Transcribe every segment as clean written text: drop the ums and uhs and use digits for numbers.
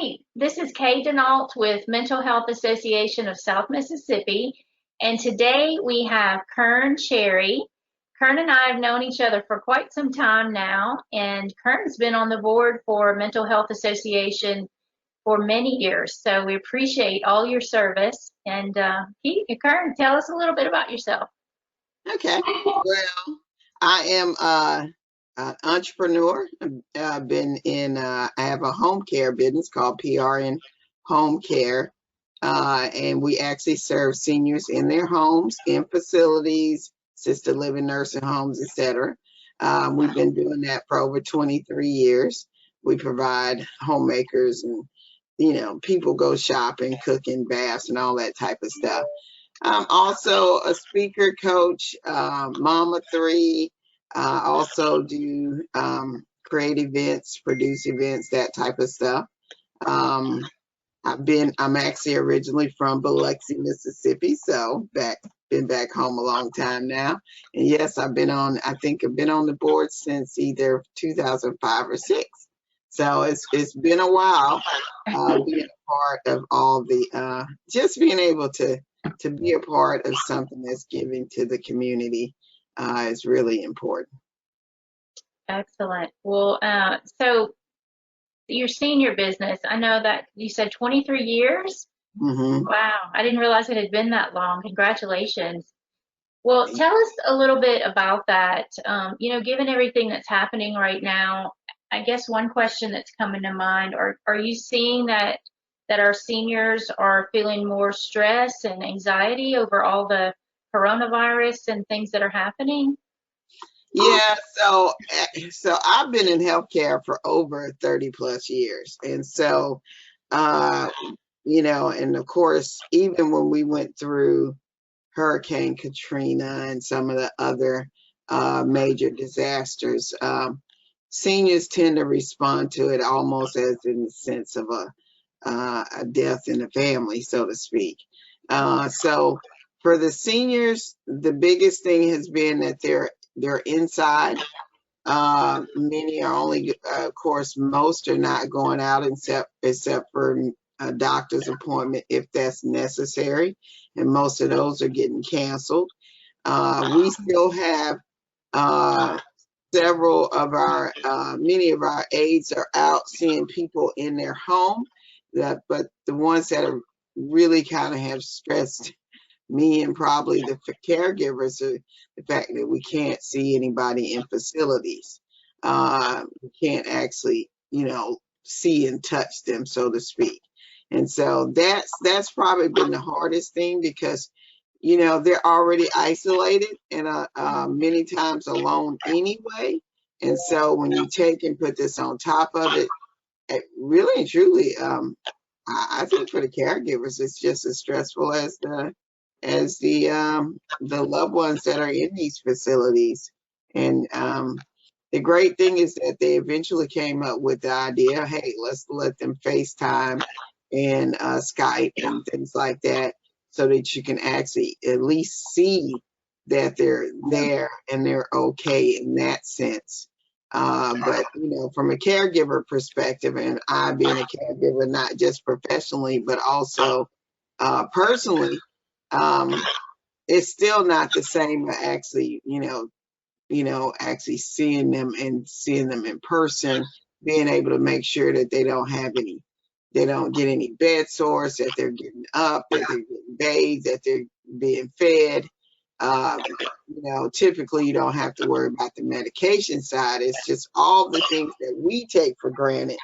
right. This is Kay Denault with Mental Health Association of South Mississippi. And today we have Kearn Cherry. Kearn and I have known each other for quite some time now, and Kearn's been on the board for Mental Health Association for many years. So we appreciate all your service. And Kearn, tell us a little bit about yourself. Okay. Well, I am an entrepreneur. I've been in, I have a home care business called PRN Home Care. And we actually serve seniors in their homes, in facilities, assisted living nursing homes, etc. We've been doing that for over 23 years. We provide homemakers and, people go shopping, cooking, baths, and all that type of stuff. I'm also a speaker, coach, mom of three. Also do create events, produce events, that type of stuff. I'm actually originally from Biloxi, Mississippi, so been back home a long time now. And yes, I think I've been on the board since either 2005 or 6. So it's been a while being a part of all the, just being able to be a part of something that's giving to the community is really important. Excellent. Well, so your senior business, I know that you said 23 years. Mm-hmm. Wow, I didn't realize it had been that long. Congratulations. Well, tell us a little bit about that. Given everything that's happening right now, I guess one question that's coming to mind, are you seeing that our seniors are feeling more stress and anxiety over all the coronavirus and things that are happening? Yeah, so I've been in healthcare for over 30 plus years. And so, and of course, even when we went through Hurricane Katrina and some of the other major disasters, seniors tend to respond to it almost as in the sense of a death in the family, so to speak. So for the seniors, the biggest thing has been that they're inside. Many are only, of course, most are not going out except for a doctor's appointment if that's necessary, and most of those are getting canceled. We still have several of many of our aides are out seeing people in their home, but the ones that are really kind of have stressed me and probably the caregivers are the fact that we can't see anybody in facilities. We can't actually, see and touch them, so to speak. And so that's probably been the hardest thing because, they're already isolated and many times alone anyway. And so when you take and put this on top of it, really and truly, I think for the caregivers, it's just as stressful as the loved ones that are in these facilities. And the great thing is that they eventually came up with the idea, hey, let's let them FaceTime and Skype and things like that, so that you can actually at least see that they're there and they're okay in that sense. But from a caregiver perspective, and I being a caregiver, not just professionally, but also personally, it's still not the same actually, actually seeing them in person, being able to make sure that they don't get any bed sores, that they're getting up, that they're getting bathed, that they're being fed. Typically you don't have to worry about the medication side. It's just all the things that we take for granted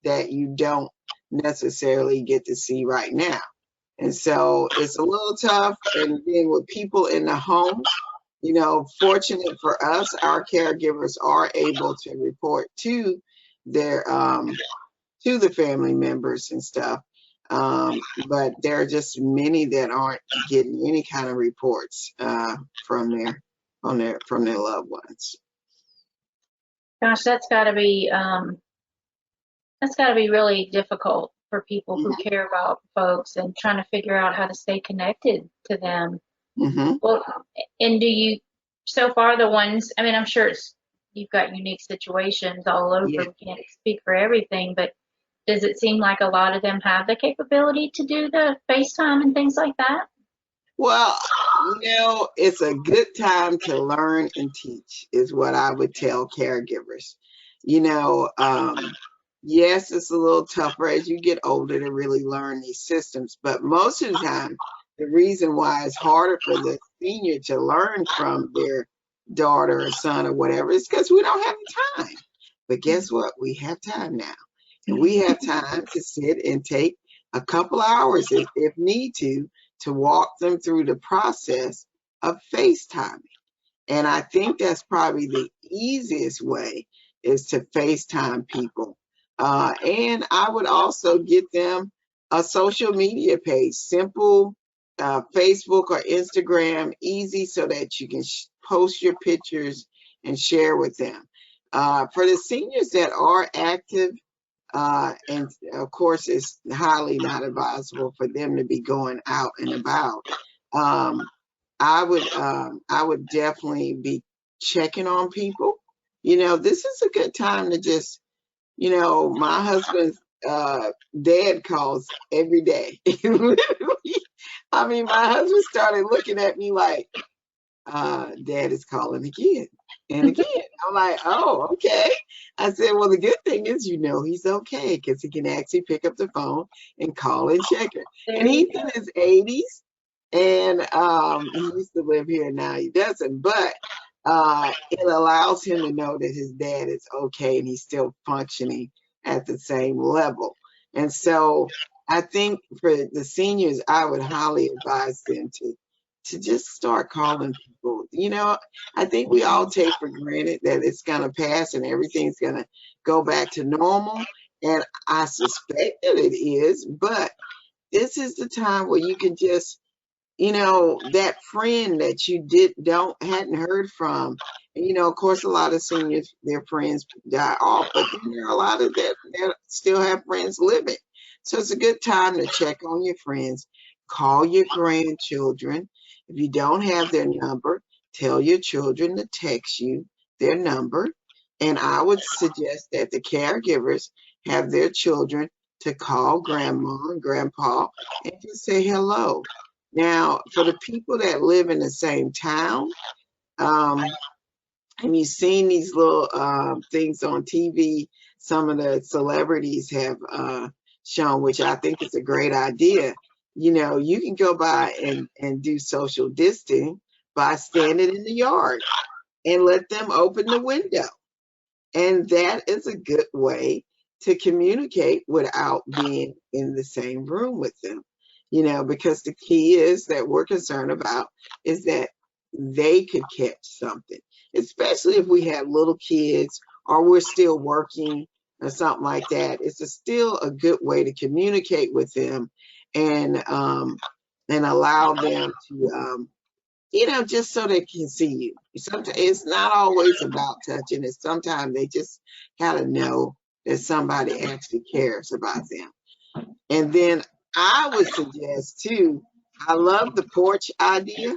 that you don't necessarily get to see right now. And so it's a little tough. And then with people in the home, fortunate for us, our caregivers are able to report to their to the family members and stuff. But there are just many that aren't getting any kind of reports from their loved ones. Gosh, that's got to be really difficult for people who care about folks and trying to figure out how to stay connected to them. Mm-hmm. Well, and do you, so far the ones, I mean, I'm sure you've got unique situations all over. Yeah. We can't speak for everything, but Does it seem like a lot of them have the capability to do the FaceTime and things like that? Well, it's a good time to learn and teach, is what I would tell caregivers. You know, yes, it's a little tougher as you get older to really learn these systems, but most of the time, the reason why it's harder for the senior to learn from their daughter or son or whatever is because we don't have the time. But guess what? We have time now. And we have time to sit and take a couple hours if need to walk them through the process of FaceTiming. And I think that's probably the easiest way is to FaceTime people. And I would also get them a social media page, simple Facebook or Instagram, easy so that you can post your pictures and share with them. For the seniors that are active, and of course, it's highly not advisable for them to be going out and about. I would definitely be checking on people. This is a good time to just, my husband's dad calls every day. I mean, my husband started looking at me like, dad is calling again and again. I'm like, oh, okay. I said, well, the good thing is, he's okay because he can actually pick up the phone and call and check her. And he's in his 80s, and he used to live here. Now he doesn't, but it allows him to know that his dad is okay and he's still functioning at the same level. And so I think for the seniors, I would highly advise them to just start calling people. I think we all take for granted that it's going to pass and everything's going to go back to normal. And I suspect that it is, but this is the time where you can just, that friend that you hadn't heard from. And, of course, a lot of seniors, their friends die off, but then there are a lot of that still have friends living. So it's a good time to check on your friends, call your grandchildren. If you don't have their number, tell your children to text you their number. And I would suggest that the caregivers have their children to call grandma and grandpa and just say hello. Now, for the people that live in the same town, and you've seen these little things on TV, some of the celebrities have shown, which I think is a great idea. You can go by and do social distancing by standing in the yard and let them open the window. And that is a good way to communicate without being in the same room with them. Because the key is that we're concerned about is that they could catch something, especially if we have little kids or we're still working or something like that. It's still a good way to communicate with them and allow them to, just so they can see you. Sometimes it's not always about touching it. Sometimes they just gotta know that somebody actually cares about them. And then I would suggest too, I love the porch idea.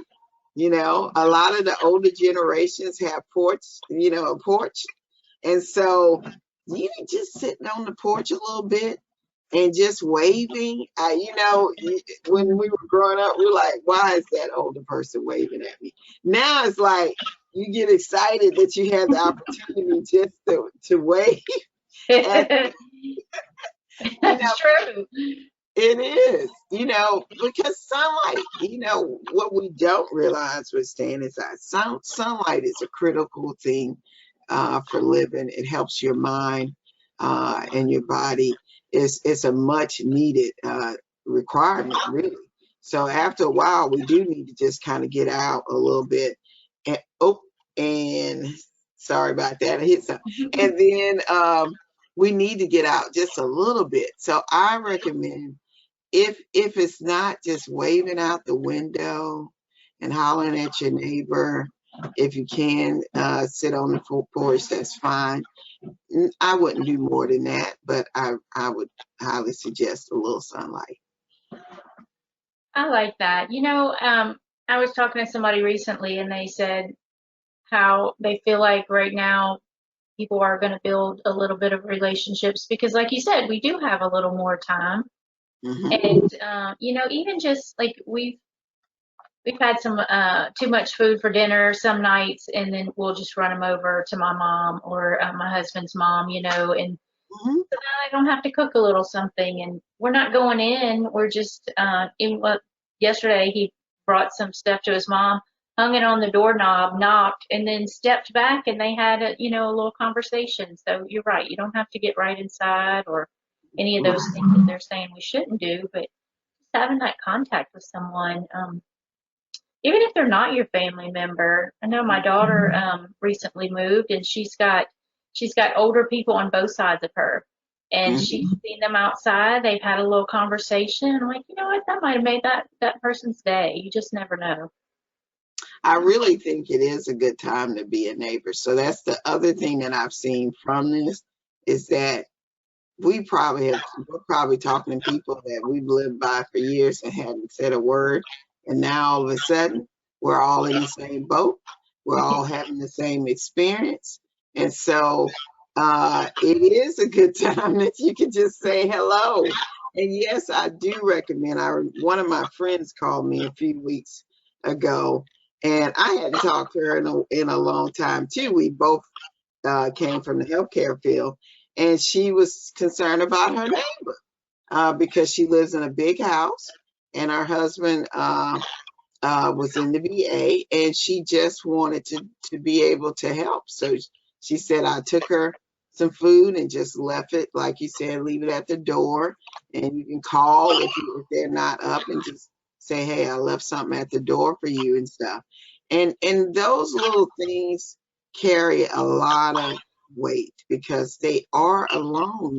A lot of the older generations have a porch. And so you just sitting on the porch a little bit and just waving. When we were growing up, we were like, why is that older person waving at me? Now it's like you get excited that you have the opportunity just to wave. That's true. It is, because sunlight, what we don't realize with staying inside, sunlight is a critical thing for living. It helps your mind and your body. It's a much needed requirement, really. So after a while, we do need to just kind of get out a little bit. And sorry about that, I hit something. And then we need to get out just a little bit. So I recommend if it's not just waving out the window and hollering at your neighbor, if you can sit on the porch, that's fine. I wouldn't do more than that, but I would highly suggest a little sunlight. I like that. I was talking to somebody recently and they said how they feel like right now people are going to build a little bit of relationships because, like you said, we do have a little more time. And even just like we've had some too much food for dinner some nights, and then we'll just run them over to my mom or my husband's mom, and so now I don't have to cook a little something, and we're not going in. We're just yesterday he brought some stuff to his mom, hung it on the doorknob, knocked, and then stepped back, and they had a little conversation. So you're right, you don't have to get right inside or any of those things that they're saying we shouldn't do, but just having that contact with someone. Even if they're not your family member. I know my daughter recently moved, and she's got older people on both sides of her, and she's seen them outside. They've had a little conversation. I'm like, you know what? That might have made that person's day. You just never know. I really think it is a good time to be a neighbor. So that's the other thing that I've seen from this is that we're probably talking to people that we've lived by for years and hadn't said a word. And now all of a sudden, we're all in the same boat. We're all having the same experience. And so it is a good time that you can just say hello. And yes, I do recommend. One of my friends called me a few weeks ago, and I hadn't talked to her in a long time too. We both came from the healthcare field, and she was concerned about her neighbor because she lives in a big house, and her husband was in the VA, and she just wanted to be able to help. So she said, I took her some food and just left it, like you said, leave it at the door, and you can call if they're not up and just say, hey, I left something at the door for you and stuff. And those little things carry a lot of weight because they are alone.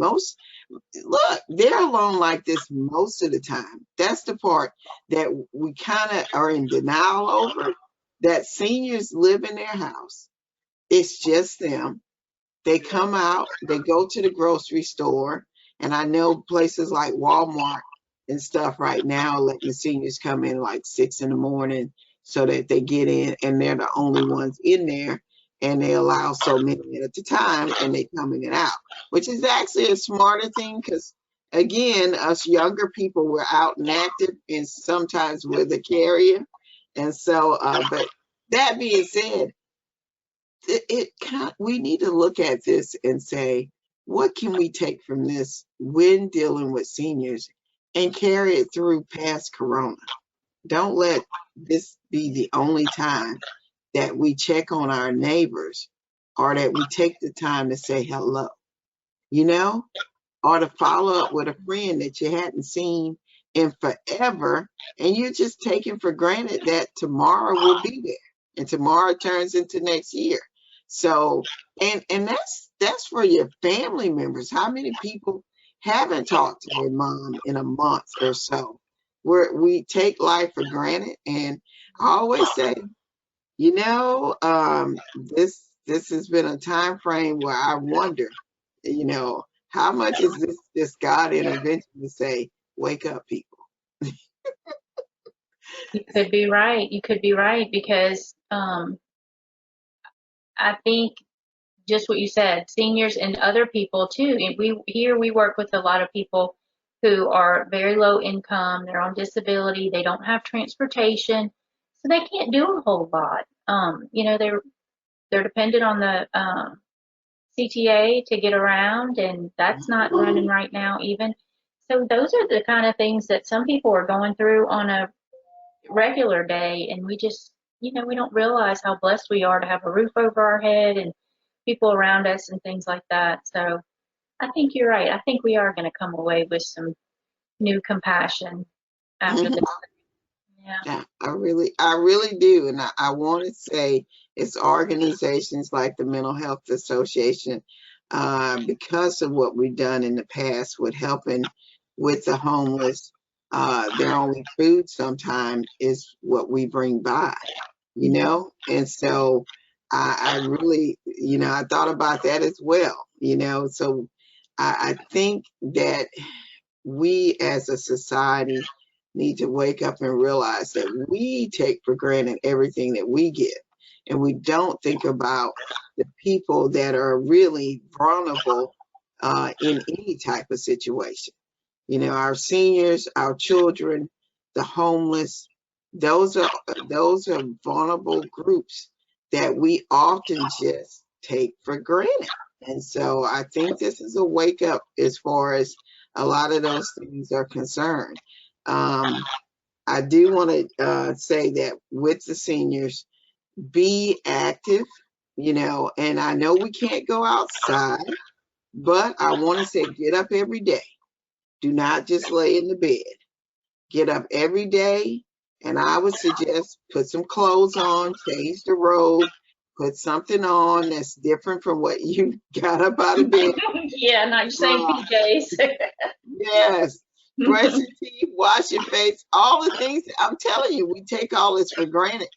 They're alone like this most of the time. That's the part that we kind of are in denial over, that seniors live in their house. It's just them. They come out, they go to the grocery store, and I know places like Walmart and stuff right now letting the seniors come in like 6 in the morning so that they get in, and they're the only ones in there, and they allow so many at a time, and they come in and out, which is actually a smarter thing because, again, us younger people, we're out and active, and sometimes we're the carrier. And so, but that being said, we need to look at this and say, what can we take from this when dealing with seniors and carry it through past Corona? Don't let this be the only time that we check on our neighbors or that we take the time to say hello, or to follow up with a friend that you hadn't seen in forever, and you're just taking for granted that tomorrow will be there and tomorrow turns into next year. So, and that's for your family members. How many people haven't talked to their mom in a month or so? We take life for granted, and I always say, this has been a time frame where I wonder, how much is this God intervention to say, wake up, people? You could be right. You could be right because I think just what you said, seniors and other people too. And we work with a lot of people who are very low income. They're on disability. They don't have transportation, so they can't do a whole lot. They're dependent on the CTA to get around, and that's not running right now even. So those are the kind of things that some people are going through on a regular day, and we just, we don't realize how blessed we are to have a roof over our head and people around us and things like that. So I think you're right. I think we are going to come away with some new compassion after this. Yeah, I really do. And I want to say it's organizations like the Mental Health Association, because of what we've done in the past with helping with the homeless. Their only food sometimes is what we bring by, and so I really, I thought about that as well, so I think that we as a society need to wake up and realize that we take for granted everything that we get. and we don't think about the people that are really vulnerable in any type of situation. You know, our seniors, our children, the homeless, those are vulnerable groups that we often just take for granted. And so I think this is a wake up as far as a lot of those things are concerned. I do want to say that with the seniors, be active, you know, and I know we can't go outside, but I want to say get up every day. Do not just lay in the bed. Get up every day, and I would suggest put some clothes on, change the robe, put something on that's different from what you got up out of bed. Yeah, not your same PJs. Yes. Brush your teeth, wash your face, all the things. I'm telling you, we take all this for granted.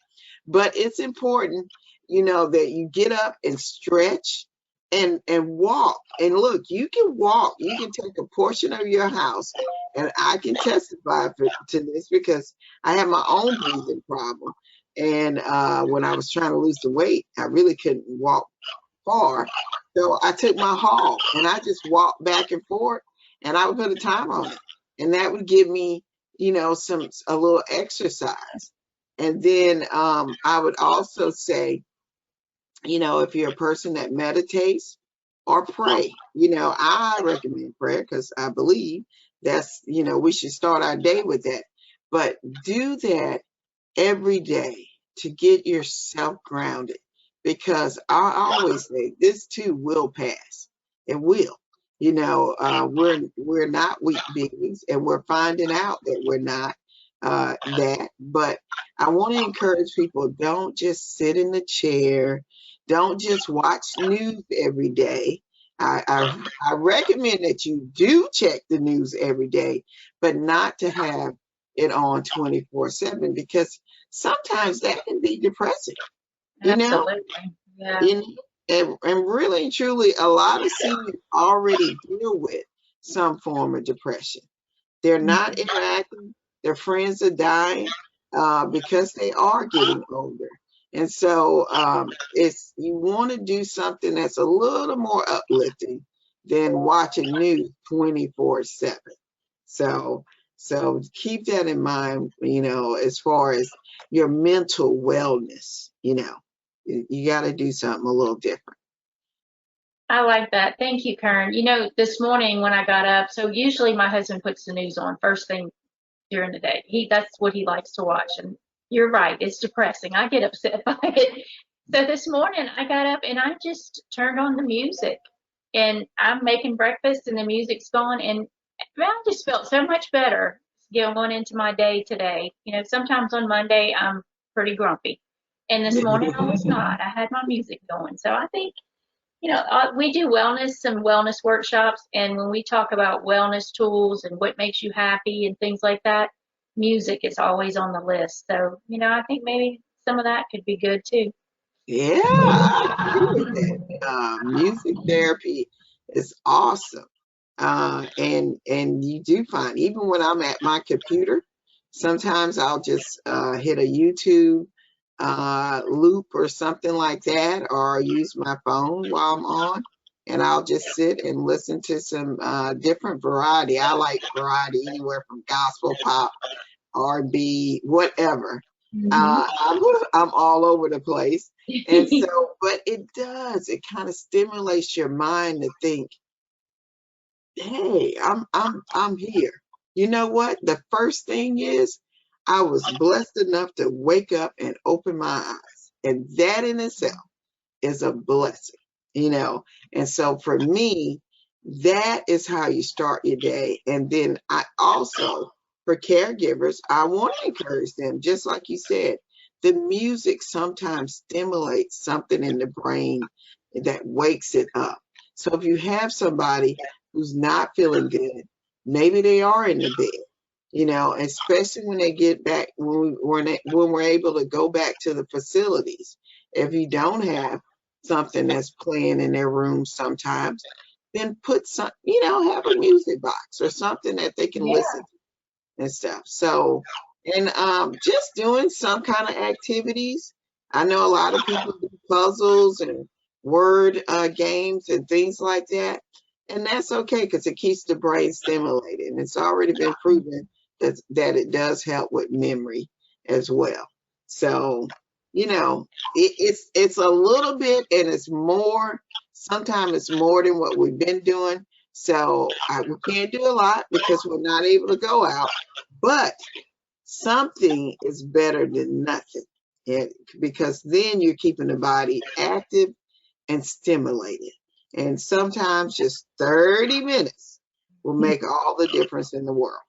But it's important, you know, that you get up and stretch and walk. And look, you can walk. You can take a portion of your house, and I can testify to this because I have my own breathing problem. And when I was trying to lose the weight, I really couldn't walk far. So I took my hog and I just walked back and forth, and I would put a time on it. And that would give me, you know, a little exercise. And then I would also say, you know, if you're a person that meditates or pray, you know, I recommend prayer because I believe that's, you know, we should start our day with that. But do that every day to get yourself grounded, because I always say this too will pass. It will. You know, we're not weak beings, and we're finding out that we're not that. But I want to encourage people: don't just sit in the chair, don't just watch news every day. I recommend that you do check the news every day, but not to have it on 24/7, because sometimes that can be depressing. You know, Absolutely. Yeah. and really and truly, a lot of seniors already deal with some form of depression. They're not interacting. Their friends are dying because they are getting older. And so you want to do something that's a little more uplifting than watching news 24/7. So keep that in mind, you know, as far as your mental wellness, you know, you got to do something a little different. I like that. Thank you, Kern. You know, this morning when I got up, so usually my husband puts the news on first thing during the day. That's what he likes to watch. And you're right, it's depressing. I get upset by it. So this morning I got up and I just turned on the music, and I'm making breakfast and the music's gone, and man, I just felt so much better going into my day today. You know, sometimes on Monday I'm pretty grumpy. And this morning I was not. I had my music going. So I think, you know, we do some wellness workshops, and when we talk about wellness tools and what makes you happy and things like that, music is always on the list. So, you know, I think maybe some of that could be good too. Yeah, I agree with that. Music therapy is awesome. And you do find, even when I'm at my computer, sometimes I'll just hit a YouTube loop or something like that, or use my phone while I'm on, and I'll just sit and listen to some different variety. I like variety anywhere from gospel, pop, R&B, whatever. I'm all over the place. And so, but it kind of stimulates your mind to think, hey, I'm here. You know what? The first thing is, I was blessed enough to wake up and open my eyes. And that in itself is a blessing, you know. And so for me, that is how you start your day. And then I also, for caregivers, I want to encourage them, just like you said, the music sometimes stimulates something in the brain that wakes it up. So if you have somebody who's not feeling good, maybe they are in the bed, you know, especially when they get back, when we're able to go back to the facilities. If you don't have something that's playing in their room sometimes, then put some, you know, have a music box or something that they can listen to and stuff. So, and just doing some kind of activities I know a lot of people do puzzles and word games and things like that. And that's okay because it keeps the brain stimulated. And it's already been proven that it does help with memory as well. So, you know, it's a little bit and it's more, sometimes it's more than what we've been doing. So we can't do a lot because we're not able to go out, but something is better than nothing. Because then you're keeping the body active and stimulated. And sometimes just 30 minutes will make all the difference in the world.